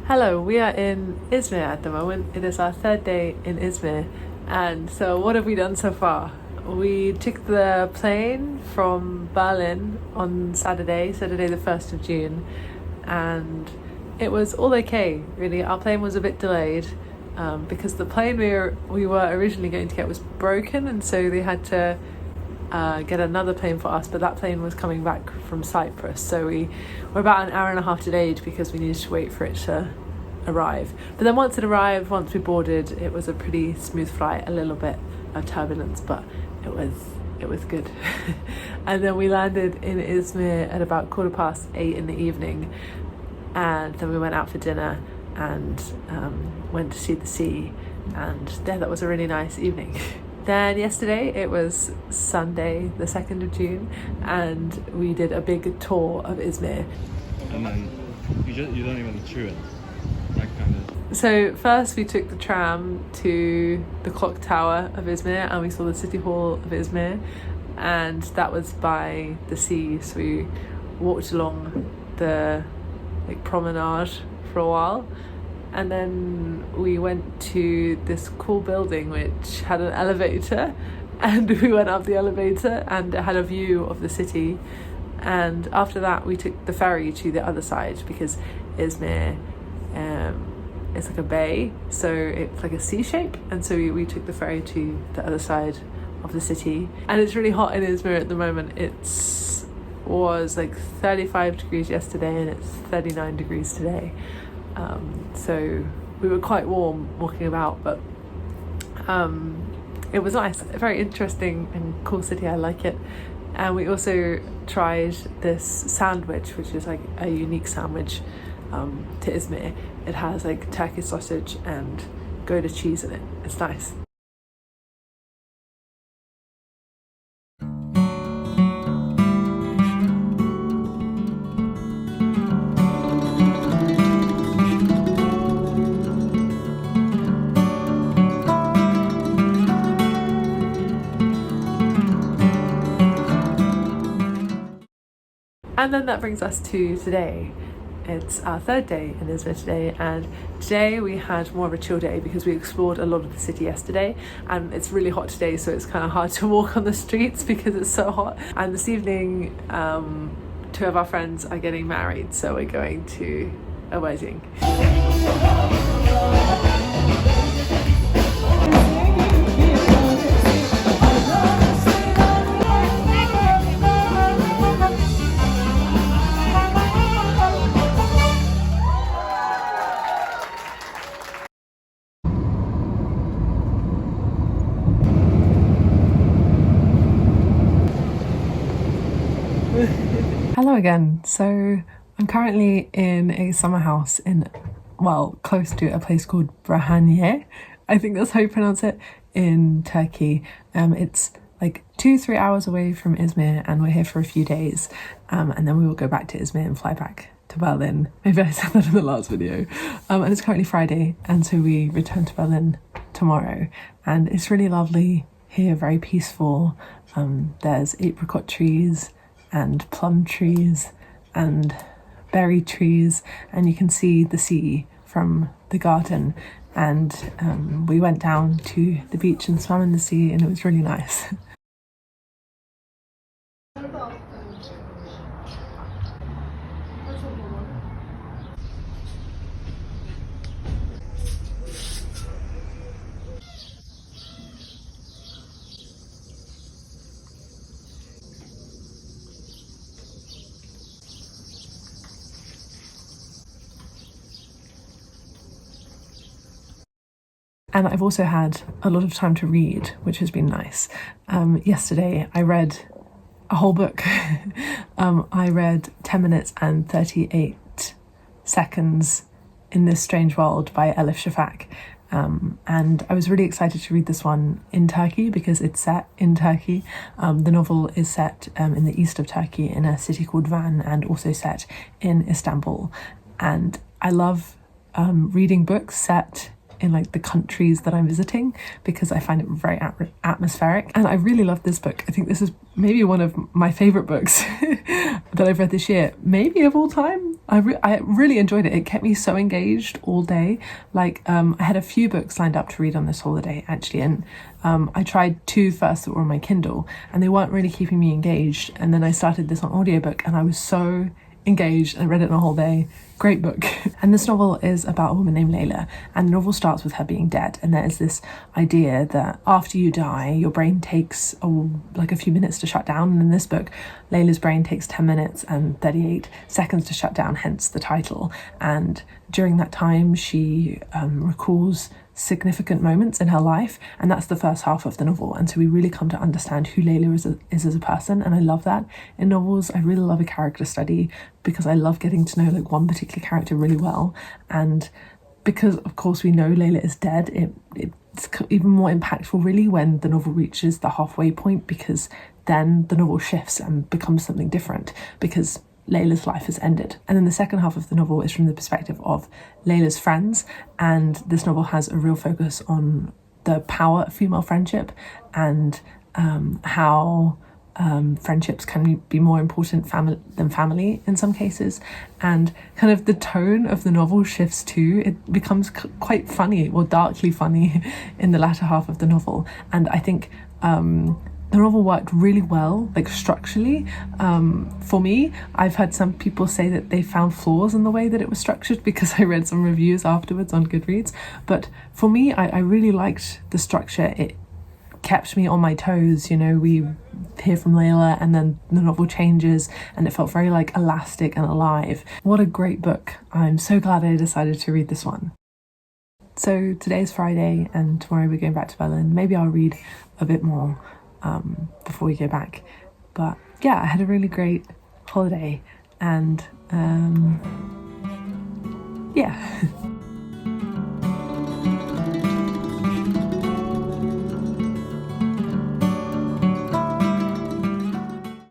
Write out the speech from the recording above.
Hello, we are in Izmir at the moment. It is our third day in Izmir. And so what have we done so far? We took the plane from Berlin on Saturday the 1st of June. And it was all okay, really. Our plane was a bit delayed because the plane we were originally going to get was broken. And so they had to get another plane for us, but that plane was coming back from Cyprus, so we were about an hour and a half delayed because we needed to wait for it to arrive. But then once it arrived, once we boarded, it was a pretty smooth flight, a little bit of turbulence, but it was good. And then we landed in Izmir at about 8:15 in the evening, and then we went out for dinner and went to see the sea, and that was a really nice evening. Then yesterday, it was Sunday, the 2nd of June, and we did a big tour of Izmir. And then you don't even chew it, that kind of. So first we took the tram to the clock tower of Izmir, and we saw the city hall of Izmir, and that was by the sea. So we walked along the promenade for a while. And then we went to this cool building which had an elevator, and we went up the elevator and it had a view of the city. And after that we took the ferry to the other side because Izmir it's like a bay, so it's like a C shape, and so we took the ferry to the other side of the city. And it's really hot in Izmir at the moment. Was like 35 degrees yesterday and it's 39 degrees today. So we were quite warm walking about, but it was nice, a very interesting and cool city. I like it. And we also tried this sandwich, which is like a unique sandwich to Izmir. It has like Turkish sausage and Gouda cheese in it. It's nice. And then that brings us to today. It's our third day in Izmir today, and today we had more of a chill day because we explored a lot of the city yesterday, and it's really hot today, so it's kind of hard to walk on the streets because it's so hot. And this evening, two of our friends are getting married, so we're going to a wedding. Hello again. So I'm currently in a summer house close to a place called Rhianna. I think that's how you pronounce it, in Turkey. It's like 2-3 hours away from Izmir, and we're here for a few days. And then we will go back to Izmir and fly back to Berlin. Maybe I said that in the last video. And it's currently Friday, and so we return to Berlin tomorrow. And it's really lovely here, very peaceful. There's apricot trees and plum trees and berry trees, and you can see the sea from the garden. And we went down to the beach and swam in the sea, and it was really nice. And I've also had a lot of time to read, which has been nice. Yesterday I read a whole book. I read 10 minutes and 38 seconds in This Strange World by Elif Shafak. And I was really excited to read this one in Turkey because it's set in Turkey. The novel is set in the east of Turkey in a city called Van, and also set in Istanbul. And I love reading books set in like the countries that I'm visiting because I find it very atmospheric, and I really love this book. I think this is maybe one of my favorite books that I've read this year, maybe of all time. I really enjoyed it. It kept me so engaged all day. Like, I had a few books lined up to read on this holiday, actually, and I tried two first that were on my Kindle, and they weren't really keeping me engaged. And then I started this on audiobook, and I was so engaged and read it in a whole day. Great book. And this novel is about a woman named Layla, and the novel starts with her being dead, and there is this idea that after you die your brain takes like a few minutes to shut down, and in this book Layla's brain takes 10 minutes and 38 seconds to shut down, hence the title. And during that time she recalls significant moments in her life, and that's the first half of the novel. And so we really come to understand who Layla is as a person, and I love that in novels. I really love a character study because I love getting to know like one particular character really well, and because of course we know Layla is dead, it's even more impactful really when the novel reaches the halfway point, because then the novel shifts and becomes something different because Layla's life has ended. And then the second half of the novel is from the perspective of Layla's friends, and this novel has a real focus on the power of female friendship and how friendships can be more important than family in some cases. And kind of the tone of the novel shifts too. It becomes quite funny, or darkly funny, in the latter half of the novel. And I think the novel worked really well, like structurally. For me, I've had some people say that they found flaws in the way that it was structured, because I read some reviews afterwards on Goodreads. But for me, I really liked the structure. It kept me on my toes. You know, we hear from Layla and then the novel changes, and it felt very like elastic and alive. What a great book. I'm so glad I decided to read this one. So today's Friday and tomorrow we're going back to Berlin. Maybe I'll read a bit more before we go back. But yeah, I had a really great holiday, and yeah.